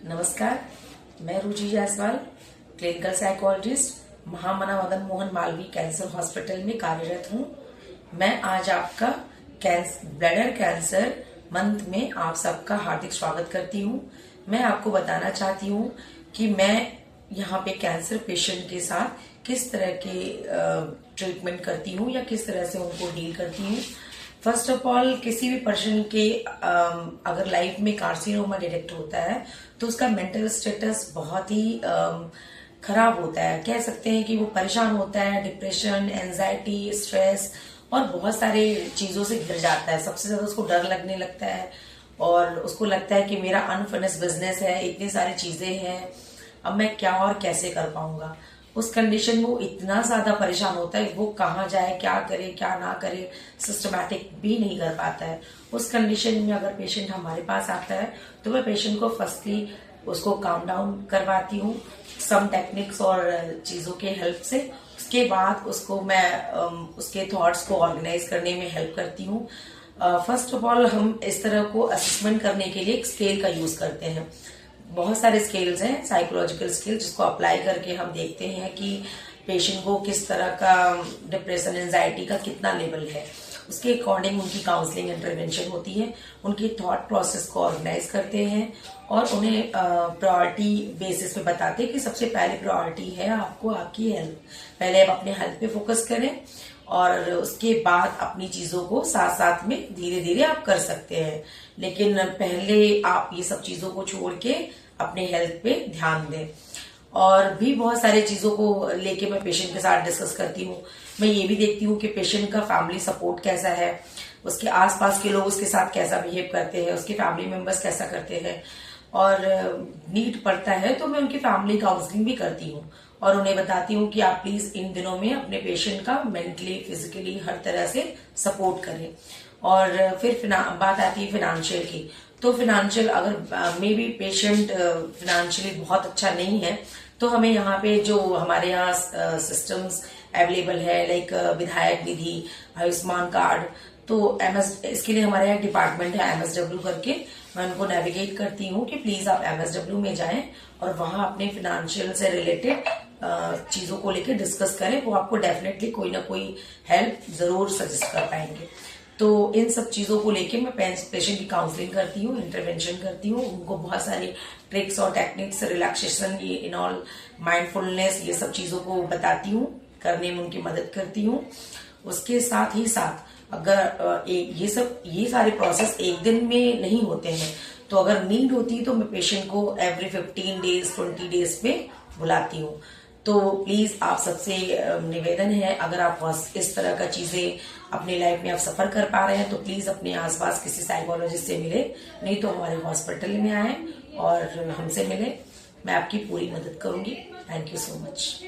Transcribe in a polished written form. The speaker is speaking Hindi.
नमस्कार, मैं रुचि जायसवाल, क्लिनिकल साइकोलॉजिस्ट, महामना मदन मोहन मालवीय कैंसर हॉस्पिटल में कार्यरत हूँ। मैं आज आपका ब्लैडर कैंसर मंथ में आप सबका हार्दिक स्वागत करती हूँ। मैं आपको बताना चाहती हूँ कि मैं यहाँ पे कैंसर पेशेंट के साथ किस तरह के ट्रीटमेंट करती हूँ या किस तरह से उनको डील करती हूँ। फर्स्ट ऑफ ऑल, किसी भी पर्सन के अगर लाइफ में कार्सिनोमा डिटेक्ट होता है तो उसका मेंटल स्टेटस बहुत ही खराब होता है। कह सकते हैं कि वो परेशान होता है, डिप्रेशन, एंजाइटी, स्ट्रेस और बहुत सारे चीजों से घिर जाता है। सबसे ज्यादा उसको डर लगने लगता है और उसको लगता है कि मेरा अनफिनिश्ड बिजनेस है, इतनी सारी चीजें हैं, अब मैं क्या और कैसे कर पाऊंगा। उस कंडीशन में वो इतना ज्यादा परेशान होता है, वो कहाँ जाए, क्या करे, क्या ना करे, सिस्टमैटिक भी नहीं कर पाता है। उस कंडीशन में अगर पेशेंट हमारे पास आता है तो मैं पेशेंट को फर्स्टली उसको काम डाउन करवाती हूँ सम टेक्निक्स और चीजों के हेल्प से। उसके बाद उसको मैं उसके थॉट्स को ऑर्गेनाइज करने में हेल्प करती हूँ। फर्स्ट ऑफ ऑल, हम इस तरह को असेसमेंट करने के लिए एक स्केल का यूज करते हैं। बहुत सारे स्केल्स हैं, साइकोलॉजिकल स्केल, जिसको अप्लाई करके हम देखते हैं कि पेशेंट को किस तरह का डिप्रेशन, एंजाइटी का कितना लेवल है। उसके अकॉर्डिंग उनकी काउंसलिंग इंटरवेंशन होती है, उनकी थॉट प्रोसेस को ऑर्गेनाइज करते हैं और उन्हें प्रायोरिटी बेसिस पे बताते हैं कि सबसे पहले प्रायोरिटी है आपको आपकी हेल्थ। पहले आप अपने हेल्थ पे फोकस करें और उसके बाद अपनी चीजों को साथ साथ में धीरे धीरे आप कर सकते हैं, लेकिन पहले आप ये सब चीजों को छोड़ के अपने हेल्थ पे ध्यान दें। और भी बहुत सारी चीजों को लेके मैं पेशेंट के साथ डिस्कस करती हूँ। मैं ये भी देखती हूँ कि पेशेंट का फैमिली सपोर्ट कैसा है, उसके आसपास के लोग उसके साथ कैसा बिहेव करते हैं, उसके फैमिली मेंबर्स कैसा करते हैं, और नीड पड़ता है तो मैं उनकी फैमिली काउंसलिंग भी करती हूँ और उन्हें बताती हूँ कि आप प्लीज इन दिनों में अपने पेशेंट का मेंटली, फिजिकली हर तरह से सपोर्ट करें। और फिर बात आती है फिनेंशियल की। तो फिनेंशियल, अगर मे बी पेशेंट फिनेंशियली बहुत अच्छा नहीं है तो हमें यहाँ पे जो हमारे यहाँ सिस्टम्स अवेलेबल है, लाइक विधायक निधि, आयुष्मान कार्ड, तो इसके लिए हमारे यहाँ डिपार्टमेंट है MSW करके। मैं उनको नेविगेट करती हूँ कि प्लीज आप MSW में जाएं और वहां अपने फिनेंशियल से रिलेटेड चीजों को लेकर डिस्कस करें। वो आपको डेफिनेटली कोई ना कोई हेल्प जरूर सजेस्ट कर पाएंगे। तो इन सब चीजों को लेके मैं पेशेंट की काउंसलिंग करती हूँ, इंटरवेंशन करती हूँ, उनको बहुत सारी ट्रिक्स और टेक्निक्स, रिलैक्सेशन, ये इन ऑल, माइंडफुलनेस, ये सब चीजों को बताती हूँ, करने में उनकी मदद करती हूँ। उसके साथ ही साथ अगर ये सारे प्रोसेस एक दिन में नहीं होते हैं, तो अगर नीड होती है तो मैं पेशेंट को एवरी 15 डेज 20 डेज पे बुलाती हूँ। तो प्लीज आप सबसे निवेदन है, अगर आप इस तरह का चीजें अपनी लाइफ में आप सफर कर पा रहे हैं तो प्लीज अपने आसपास किसी साइकोलॉजिस्ट से मिले, नहीं तो हमारे हॉस्पिटल में आए और हमसे मिले। मैं आपकी पूरी मदद करूंगी। Thank you so much.